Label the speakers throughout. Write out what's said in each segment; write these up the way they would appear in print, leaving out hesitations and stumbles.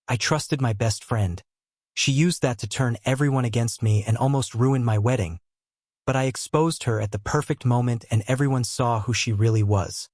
Speaker 1: I trusted my best friend. She used that to turn everyone against me and almost ruin my wedding. But I exposed her at the perfect moment and everyone saw who she really was.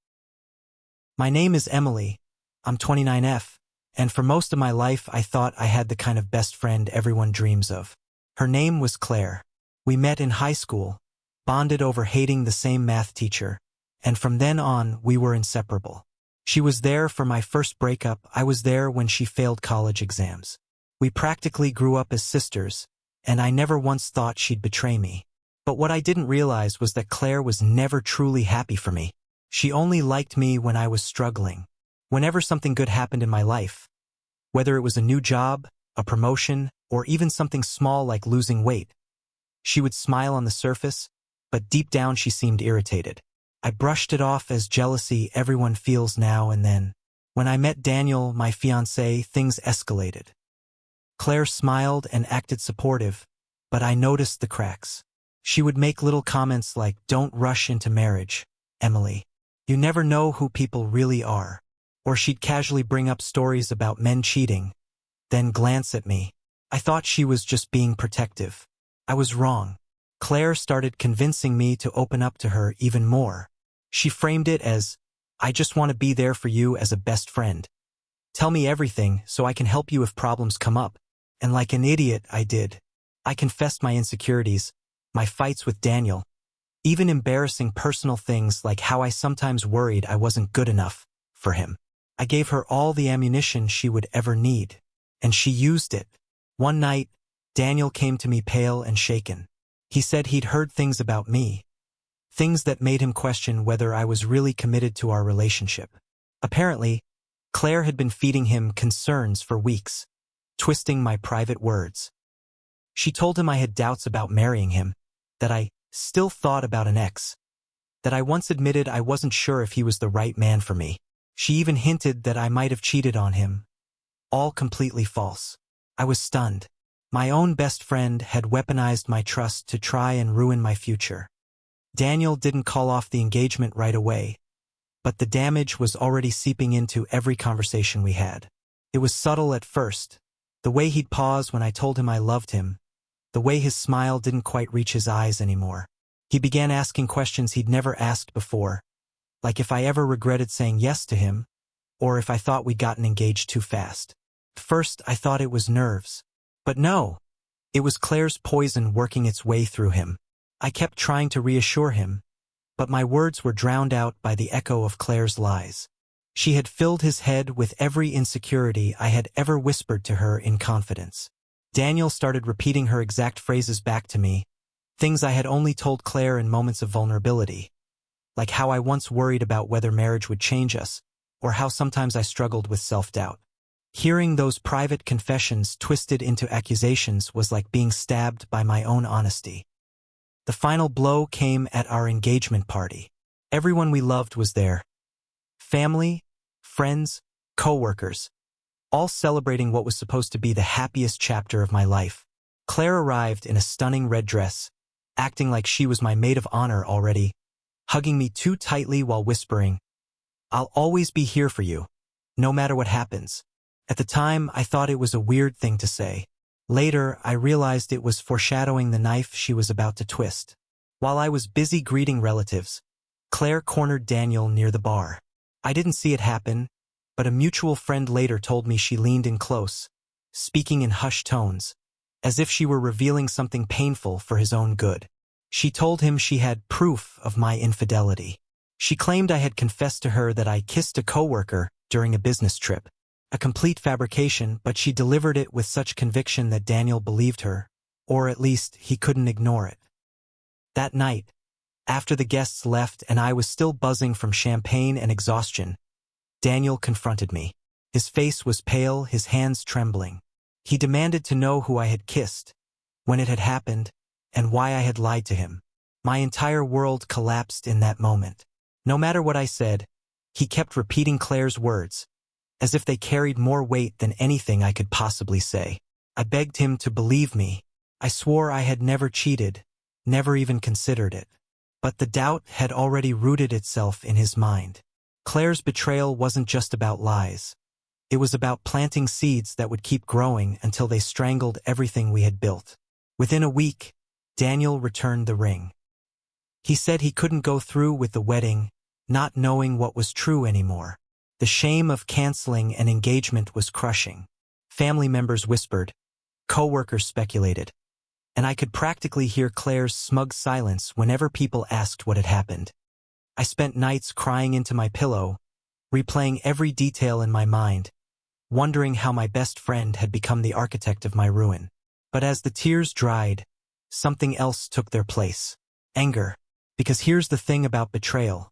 Speaker 1: My name is Emily. I'm 29F. And for most of my life I thought I had the kind of best friend everyone dreams of. Her name was Claire. We met in high school, bonded over hating the same math teacher, and from then on we were inseparable. She was there for my first breakup, I was there when she failed college exams. We practically grew up as sisters, and I never once thought she'd betray me. But what I didn't realize was that Claire was never truly happy for me. She only liked me when I was struggling. Whenever something good happened in my life, whether it was a new job, a promotion, or even something small like losing weight, she would smile on the surface, but deep down she seemed irritated. I brushed it off as jealousy everyone feels now and then. When I met Daniel, my fiancé, things escalated. Claire smiled and acted supportive, but I noticed the cracks. She would make little comments like, "Don't rush into marriage, Emily. You never know who people really are." Or she'd casually bring up stories about men cheating, then glance at me. I thought she was just being protective. I was wrong. Claire started convincing me to open up to her even more. She framed it as, "I just want to be there for you as a best friend. Tell me everything so I can help you if problems come up." And like an idiot, I did. I confessed my insecurities, my fights with Daniel, even embarrassing personal things like how I sometimes worried I wasn't good enough for him. I gave her all the ammunition she would ever need, and she used it. One night, Daniel came to me pale and shaken. He said he'd heard things about me, things that made him question whether I was really committed to our relationship. Apparently, Claire had been feeding him concerns for weeks, twisting my private words. She told him I had doubts about marrying him, that I still thought about an ex, that I once admitted I wasn't sure if he was the right man for me. She even hinted that I might have cheated on him. All completely false. I was stunned. My own best friend had weaponized my trust to try and ruin my future. Daniel didn't call off the engagement right away, but the damage was already seeping into every conversation we had. It was subtle at first, the way he'd pause when I told him I loved him, the way his smile didn't quite reach his eyes anymore. He began asking questions he'd never asked before, like if I ever regretted saying yes to him, or if I thought we'd gotten engaged too fast. At first, I thought it was nerves. But no, it was Claire's poison working its way through him. I kept trying to reassure him, but my words were drowned out by the echo of Claire's lies. She had filled his head with every insecurity I had ever whispered to her in confidence. Daniel started repeating her exact phrases back to me, things I had only told Claire in moments of vulnerability, like how I once worried about whether marriage would change us, or how sometimes I struggled with self-doubt. Hearing those private confessions twisted into accusations was like being stabbed by my own honesty. The final blow came at our engagement party. Everyone we loved was there. Family, friends, co-workers, all celebrating what was supposed to be the happiest chapter of my life. Claire arrived in a stunning red dress, acting like she was my maid of honor already, hugging me too tightly while whispering, "I'll always be here for you, no matter what happens." At the time, I thought it was a weird thing to say. Later, I realized it was foreshadowing the knife she was about to twist. While I was busy greeting relatives, Claire cornered Daniel near the bar. I didn't see it happen, but a mutual friend later told me she leaned in close, speaking in hushed tones, as if she were revealing something painful for his own good. She told him she had proof of my infidelity. She claimed I had confessed to her that I kissed a coworker during a business trip. A complete fabrication, but she delivered it with such conviction that Daniel believed her, or at least he couldn't ignore it. That night, after the guests left and I was still buzzing from champagne and exhaustion, Daniel confronted me. His face was pale, his hands trembling. He demanded to know who I had kissed, when it had happened, and why I had lied to him. My entire world collapsed in that moment. No matter what I said, he kept repeating Claire's words, as if they carried more weight than anything I could possibly say. I begged him to believe me. I swore I had never cheated, never even considered it. But the doubt had already rooted itself in his mind. Claire's betrayal wasn't just about lies. It was about planting seeds that would keep growing until they strangled everything we had built. Within a week, Daniel returned the ring. He said he couldn't go through with the wedding, not knowing what was true anymore. The shame of canceling an engagement was crushing. Family members whispered, co-workers speculated, and I could practically hear Claire's smug silence whenever people asked what had happened. I spent nights crying into my pillow, replaying every detail in my mind, wondering how my best friend had become the architect of my ruin. But as the tears dried, something else took their place. Anger. Because here's the thing about betrayal.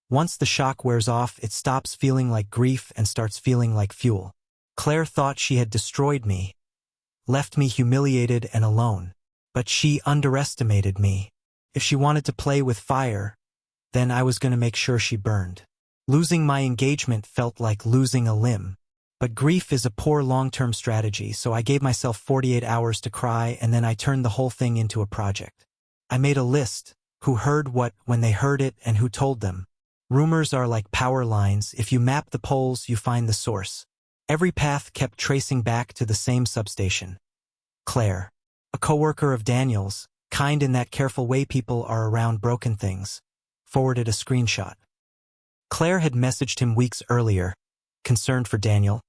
Speaker 1: Once the shock wears off, it stops feeling like grief and starts feeling like fuel. Claire thought she had destroyed me, left me humiliated and alone. But she underestimated me. If she wanted to play with fire, then I was going to make sure she burned. Losing my engagement felt like losing a limb. But grief is a poor long-term strategy, so I gave myself 48 hours to cry, and then I turned the whole thing into a project. I made a list, who heard what when they heard it and who told them. Rumors are like power lines. If you map the poles, you find the source. Every path kept tracing back to the same substation. Claire, a coworker of Daniel's, kind in that careful way people are around broken things, forwarded a screenshot. Claire had messaged him weeks earlier, concerned for Daniel,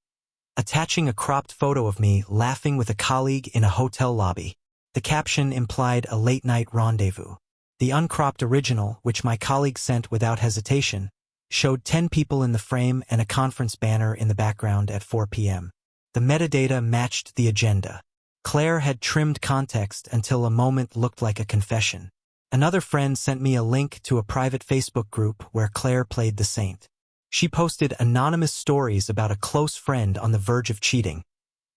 Speaker 1: attaching a cropped photo of me laughing with a colleague in a hotel lobby. The caption implied a late-night rendezvous. The uncropped original, which my colleague sent without hesitation, showed 10 people in the frame and a conference banner in the background at 4 p.m. The metadata matched the agenda. Claire had trimmed context until a moment looked like a confession. Another friend sent me a link to a private Facebook group where Claire played the saint. She posted anonymous stories about a close friend on the verge of cheating,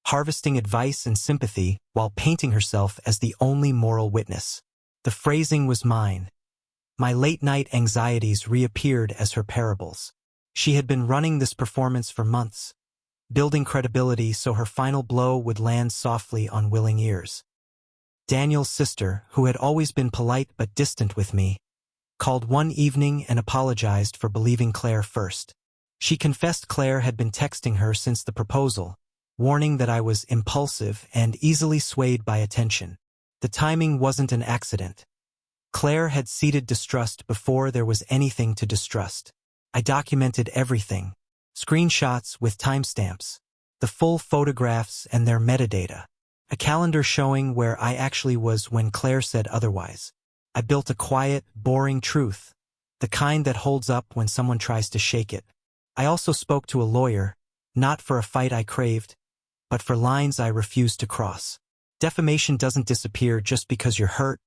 Speaker 1: harvesting advice and sympathy while painting herself as the only moral witness. The phrasing was mine. My late-night anxieties reappeared as her parables. She had been running this performance for months, building credibility so her final blow would land softly on willing ears. Daniel's sister, who had always been polite but distant with me, called one evening and apologized for believing Claire first. She confessed Claire had been texting her since the proposal, warning that I was impulsive and easily swayed by attention. The timing wasn't an accident. Claire had seeded distrust before there was anything to distrust. I documented everything. Screenshots with timestamps, the full photographs and their metadata, a calendar showing where I actually was when Claire said otherwise. I built a quiet, boring truth, the kind that holds up when someone tries to shake it. I also spoke to a lawyer, not for a fight I craved, but for lines I refused to cross. Defamation doesn't disappear just because you're hurt,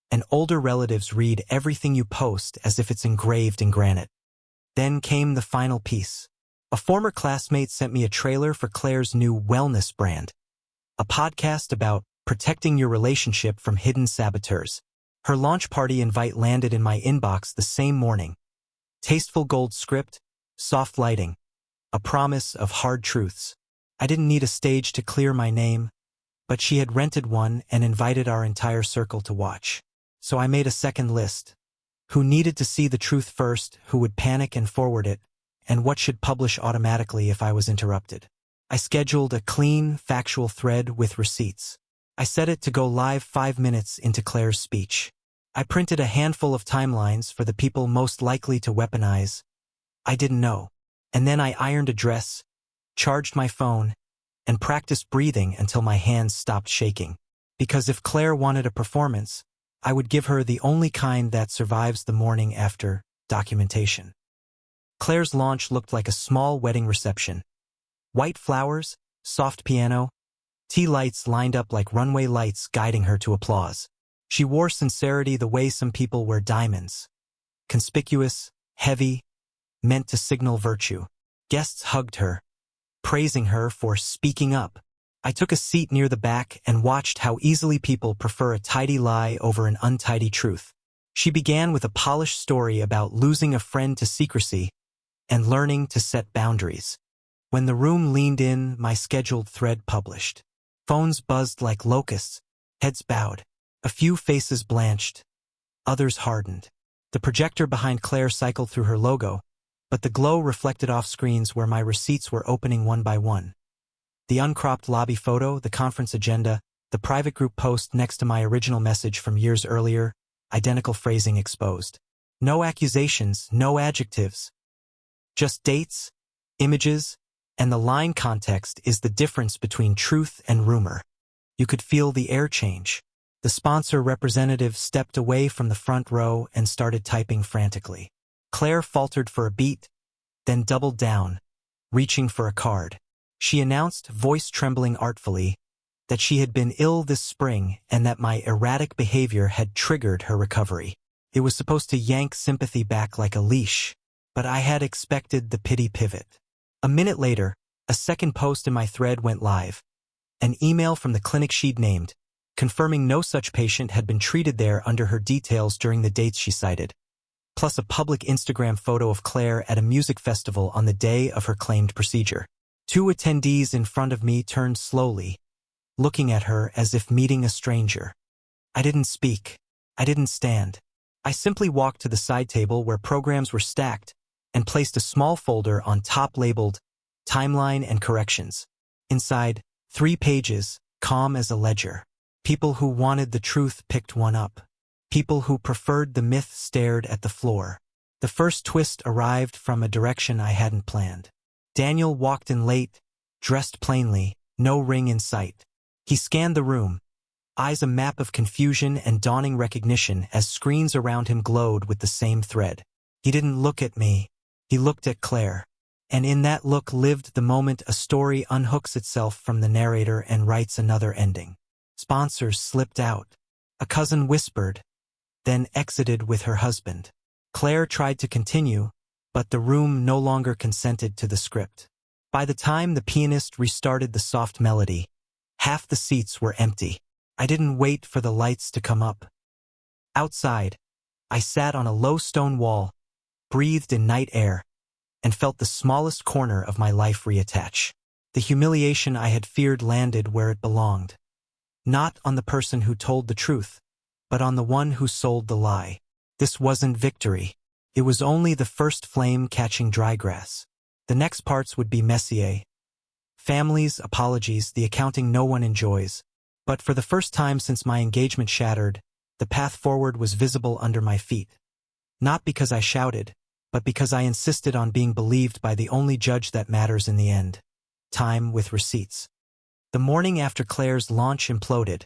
Speaker 1: and older relatives read everything you post as if it's engraved in granite. Then came the final piece. A former classmate sent me a trailer for Claire's new wellness brand, a podcast about protecting your relationship from hidden saboteurs. Her launch party invite landed in my inbox the same morning. Tasteful gold script, soft lighting, a promise of hard truths. I didn't need a stage to clear my name, but she had rented one and invited our entire circle to watch. So I made a second list. Who needed to see the truth first, who would panic and forward it, and what should publish automatically if I was interrupted. I scheduled a clean, factual thread with receipts. I set it to go live 5 minutes into Claire's speech. I printed a handful of timelines for the people most likely to weaponize. I didn't know. And then I ironed a dress, charged my phone, and practiced breathing until my hands stopped shaking. Because if Claire wanted a performance, I would give her the only kind that survives the morning after documentation. Claire's launch looked like a small wedding reception. White flowers, soft piano, tea lights lined up like runway lights guiding her to applause. She wore sincerity the way some people wear diamonds. Conspicuous, heavy, meant to signal virtue. Guests hugged her, praising her for speaking up. I took a seat near the back and watched how easily people prefer a tidy lie over an untidy truth. She began with a polished story about losing a friend to secrecy and learning to set boundaries. When the room leaned in, my scheduled thread published. Phones buzzed like locusts, heads bowed. A few faces blanched, others hardened. The projector behind Claire cycled through her logo, but the glow reflected off screens where my receipts were opening one by one. The uncropped lobby photo, the conference agenda, the private group post next to my original message from years earlier, identical phrasing exposed. No accusations, no adjectives. Just dates, images, and the line context is the difference between truth and rumor. You could feel the air change. The sponsor representative stepped away from the front row and started typing frantically. Claire faltered for a beat, then doubled down, reaching for a card. She announced, voice trembling artfully, that she had been ill this spring and that my erratic behavior had triggered her recovery. It was supposed to yank sympathy back like a leash, but I had expected the pity pivot. A minute later, a second post in my thread went live. An email from the clinic she'd named, confirming no such patient had been treated there under her details during the dates she cited, plus a public Instagram photo of Claire at a music festival on the day of her claimed procedure. 2 attendees in front of me turned slowly, looking at her as if meeting a stranger. I didn't speak. I didn't stand. I simply walked to the side table where programs were stacked and placed a small folder on top labeled Timeline and Corrections. Inside, 3 pages, calm as a ledger. People who wanted the truth picked one up. People who preferred the myth stared at the floor. The first twist arrived from a direction I hadn't planned. Daniel walked in late, dressed plainly, no ring in sight. He scanned the room, eyes a map of confusion and dawning recognition as screens around him glowed with the same thread. He didn't look at me. He looked at Claire. And in that look lived the moment a story unhooks itself from the narrator and writes another ending. Sponsors slipped out. A cousin whispered, then exited with her husband. Claire tried to continue, but the room no longer consented to the script. By the time the pianist restarted the soft melody, half the seats were empty. I didn't wait for the lights to come up. Outside, I sat on a low stone wall, breathed in night air, and felt the smallest corner of my life reattach. The humiliation I had feared landed where it belonged. Not on the person who told the truth, but on the one who sold the lie. This wasn't victory. It was only the first flame catching dry grass. The next parts would be messier. Families, apologies, the accounting no one enjoys. But for the first time since my engagement shattered, the path forward was visible under my feet. Not because I shouted, but because I insisted on being believed by the only judge that matters in the end. Time with receipts. The morning after Claire's launch imploded,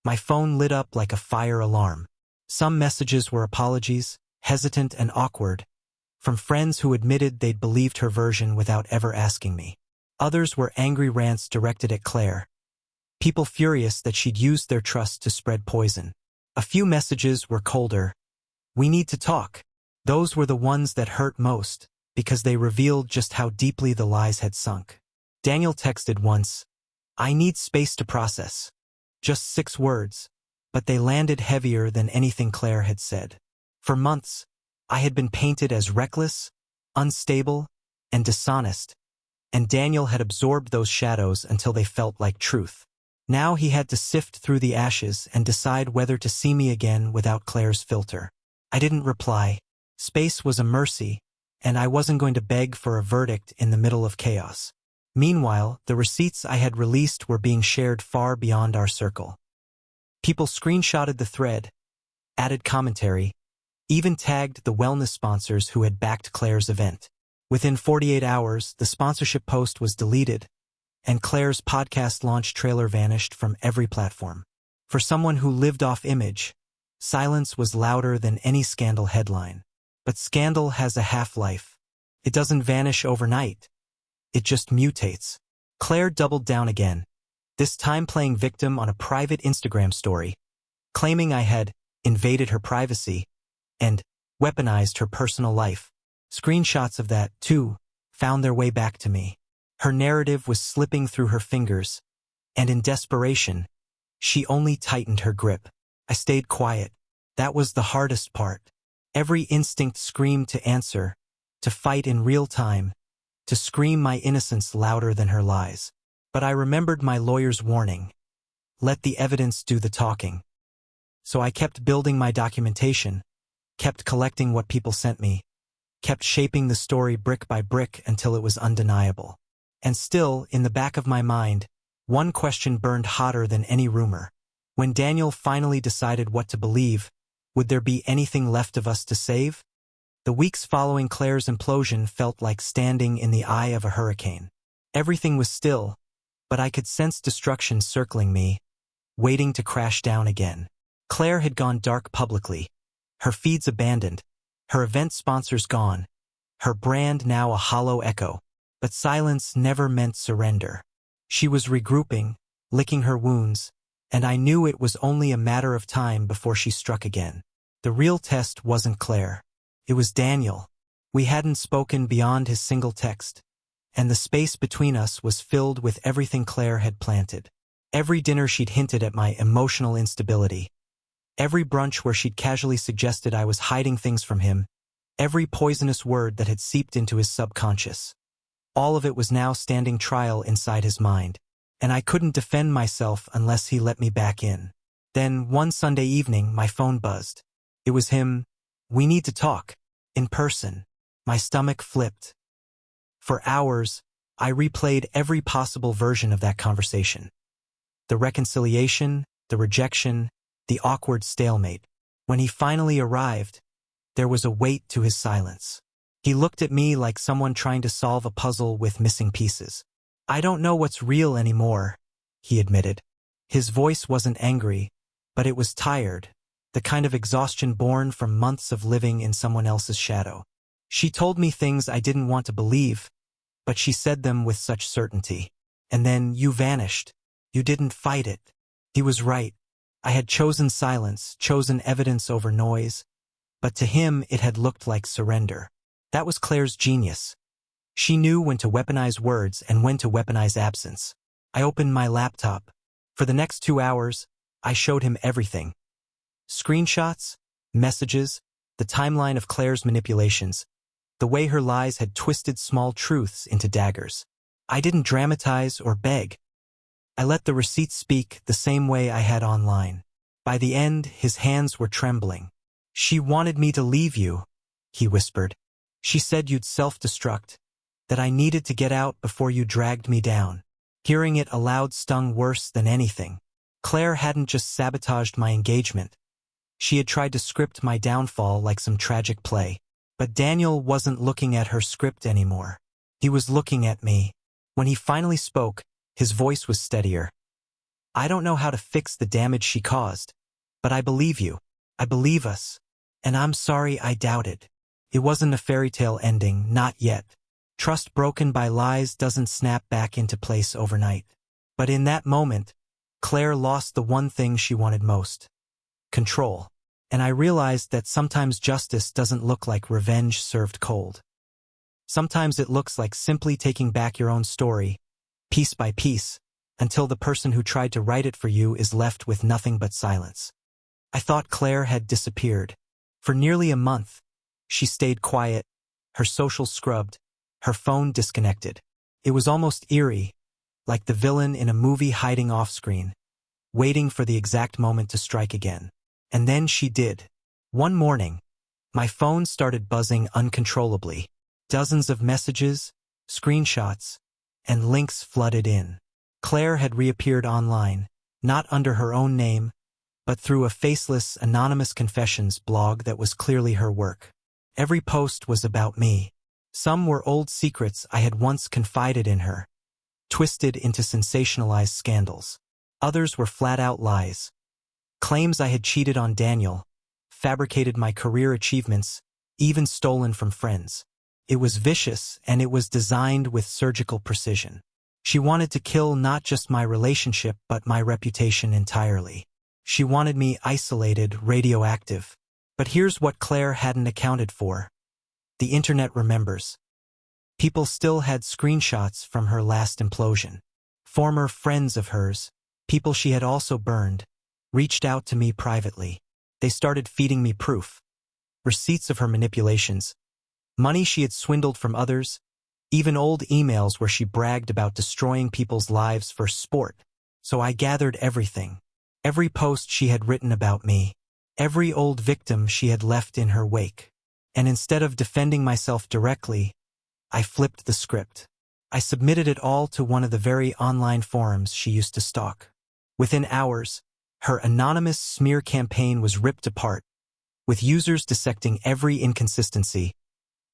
Speaker 1: my phone lit up like a fire alarm. Some messages were apologies, hesitant and awkward, from friends who admitted they'd believed her version without ever asking me. Others were angry rants directed at Claire. People furious that she'd used their trust to spread poison. A few messages were colder. We need to talk. Those were the ones that hurt most, because they revealed just how deeply the lies had sunk. Daniel texted once, I need space to process. Just 6 words, but they landed heavier than anything Claire had said. For months, I had been painted as reckless, unstable, and dishonest, and Daniel had absorbed those shadows until they felt like truth. Now he had to sift through the ashes and decide whether to see me again without Claire's filter. I didn't reply. Space was a mercy, and I wasn't going to beg for a verdict in the middle of chaos. Meanwhile, the receipts I had released were being shared far beyond our circle. People screenshotted the thread, added commentary, even tagged the wellness sponsors who had backed Claire's event. Within 48 hours, the sponsorship post was deleted, and Claire's podcast launch trailer vanished from every platform. For someone who lived off image, silence was louder than any scandal headline. But scandal has a half-life. It doesn't vanish overnight. It just mutates. Claire doubled down again, this time playing victim on a private Instagram story, claiming I had invaded her privacy and weaponized her personal life. Screenshots of that, too, found their way back to me. Her narrative was slipping through her fingers, and in desperation, she only tightened her grip. I stayed quiet. That was the hardest part. Every instinct screamed to answer, to fight in real time, to scream my innocence louder than her lies. But I remembered my lawyer's warning. Let the evidence do the talking. So I kept building my documentation, kept collecting what people sent me, kept shaping the story brick by brick until it was undeniable. And still, in the back of my mind, one question burned hotter than any rumor. When Daniel finally decided what to believe, would there be anything left of us to save? The weeks following Claire's implosion felt like standing in the eye of a hurricane. Everything was still, but I could sense destruction circling me, waiting to crash down again. Claire had gone dark publicly, her feeds abandoned, her event sponsors gone, her brand now a hollow echo. But silence never meant surrender. She was regrouping, licking her wounds, and I knew it was only a matter of time before she struck again. The real test wasn't Claire. It was Daniel. We hadn't spoken beyond his single text, and the space between us was filled with everything Claire had planted. Every dinner she'd hinted at my emotional instability. Every brunch where she'd casually suggested I was hiding things from him. Every poisonous word that had seeped into his subconscious. All of it was now standing trial inside his mind, and I couldn't defend myself unless he let me back in. Then, one Sunday evening, my phone buzzed. It was him. "We need to talk. In person." My stomach flipped. For hours, I replayed every possible version of that conversation. The reconciliation, the rejection, the awkward stalemate. When he finally arrived, there was a weight to his silence. He looked at me like someone trying to solve a puzzle with missing pieces. "I don't know what's real anymore," he admitted. His voice wasn't angry, but it was tired, the kind of exhaustion born from months of living in someone else's shadow. She told me things I didn't want to believe, but she said them with such certainty. "And then you vanished. You didn't fight it." He was right. I had chosen silence, chosen evidence over noise, but to him it had looked like surrender. That was Claire's genius. She knew when to weaponize words and when to weaponize absence. I opened my laptop. For the next 2 hours, I showed him everything. Screenshots, messages, the timeline of Claire's manipulations, the way her lies had twisted small truths into daggers. I didn't dramatize or beg. I let the receipts speak the same way I had online. By the end, his hands were trembling. "She wanted me to leave you," he whispered. "She said you'd self-destruct, that I needed to get out before you dragged me down." Hearing it aloud stung worse than anything. Claire hadn't just sabotaged my engagement. She had tried to script my downfall like some tragic play. But Daniel wasn't looking at her script anymore. He was looking at me. When he finally spoke, his voice was steadier. "I don't know how to fix the damage she caused, but I believe you. I believe us. And I'm sorry I doubted." It wasn't a fairy tale ending, not yet. Trust broken by lies doesn't snap back into place overnight. But in that moment, Claire lost the one thing she wanted most: control. And I realized that sometimes justice doesn't look like revenge served cold. Sometimes it looks like simply taking back your own story, piece by piece, until the person who tried to write it for you is left with nothing but silence. I thought Claire had disappeared. For nearly a month, she stayed quiet, her socials scrubbed, her phone disconnected. It was almost eerie, like the villain in a movie hiding off-screen, waiting for the exact moment to strike again. And then she did. One morning, my phone started buzzing uncontrollably. Dozens of messages, screenshots, and links flooded in. Claire had reappeared online, not under her own name, but through a faceless, anonymous confessions blog that was clearly her work. Every post was about me. Some were old secrets I had once confided in her, twisted into sensationalized scandals. Others were flat-out lies. Claims I had cheated on Daniel, fabricated my career achievements, even stolen from friends. It was vicious, and it was designed with surgical precision. She wanted to kill not just my relationship but my reputation entirely. She wanted me isolated, radioactive. But here's what Claire hadn't accounted for. The internet remembers. People still had screenshots from her last implosion. Former friends of hers, people she had also burned, reached out to me privately. They started feeding me proof. Receipts of her manipulations, money she had swindled from others, even old emails where she bragged about destroying people's lives for sport. So I gathered everything. Every post she had written about me. Every old victim she had left in her wake. And instead of defending myself directly, I flipped the script. I submitted it all to one of the very online forums she used to stalk. Within hours, her anonymous smear campaign was ripped apart, with users dissecting every inconsistency,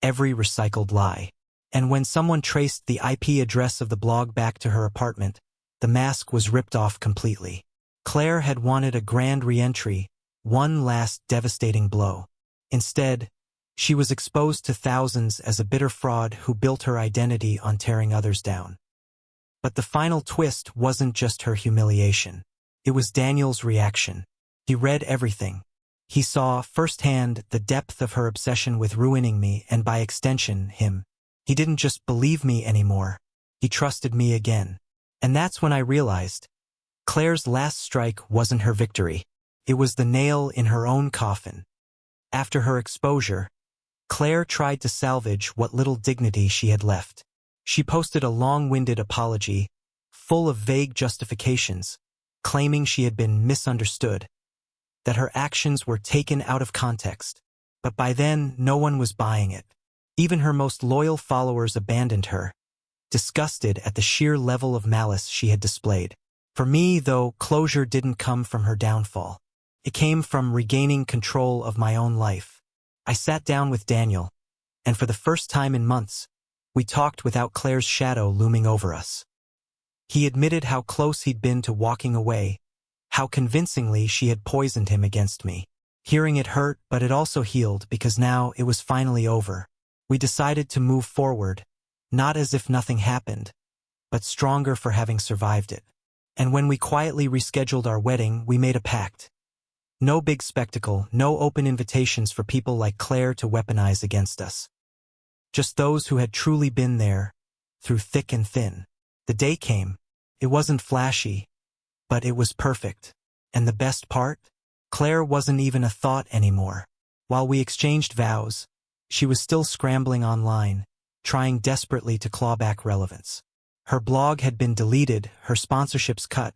Speaker 1: every recycled lie. And when someone traced the IP address of the blog back to her apartment, the mask was ripped off completely. Claire had wanted a grand re-entry, one last devastating blow. Instead, she was exposed to thousands as a bitter fraud who built her identity on tearing others down. But the final twist wasn't just her humiliation. It was Daniel's reaction. He read everything. He saw firsthand the depth of her obsession with ruining me and by extension, him. He didn't just believe me anymore. He trusted me again. And that's when I realized Claire's last strike wasn't her victory. It was the nail in her own coffin. After her exposure, Claire tried to salvage what little dignity she had left. She posted a long-winded apology, full of vague justifications, claiming she had been misunderstood, that her actions were taken out of context. But by then, no one was buying it. Even her most loyal followers abandoned her, disgusted at the sheer level of malice she had displayed. For me, though, closure didn't come from her downfall. It came from regaining control of my own life. I sat down with Daniel, and for the first time in months, we talked without Claire's shadow looming over us. He admitted how close he'd been to walking away, how convincingly she had poisoned him against me. Hearing it hurt, but it also healed because now it was finally over. We decided to move forward, not as if nothing happened, but stronger for having survived it. And when we quietly rescheduled our wedding, we made a pact. No big spectacle, no open invitations for people like Claire to weaponize against us. Just those who had truly been there, through thick and thin. The day came. It wasn't flashy, but it was perfect. And the best part? Claire wasn't even a thought anymore. While we exchanged vows, she was still scrambling online, trying desperately to claw back relevance. Her blog had been deleted, her sponsorships cut,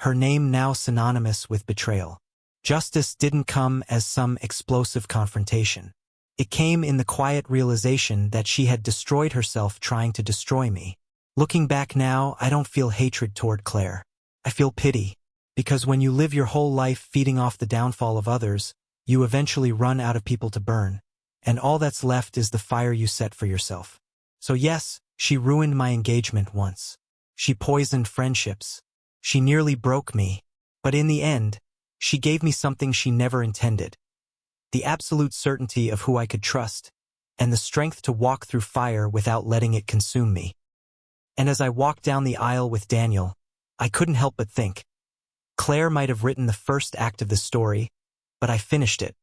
Speaker 1: her name now synonymous with betrayal. Justice didn't come as some explosive confrontation. It came in the quiet realization that she had destroyed herself trying to destroy me. Looking back now, I don't feel hatred toward Claire. I feel pity, because when you live your whole life feeding off the downfall of others, you eventually run out of people to burn, and all that's left is the fire you set for yourself. So yes, she ruined my engagement once. She poisoned friendships. She nearly broke me. But in the end, she gave me something she never intended. The absolute certainty of who I could trust, and the strength to walk through fire without letting it consume me. And as I walked down the aisle with Daniel, I couldn't help but think, Claire might have written the first act of the story, but I finished it.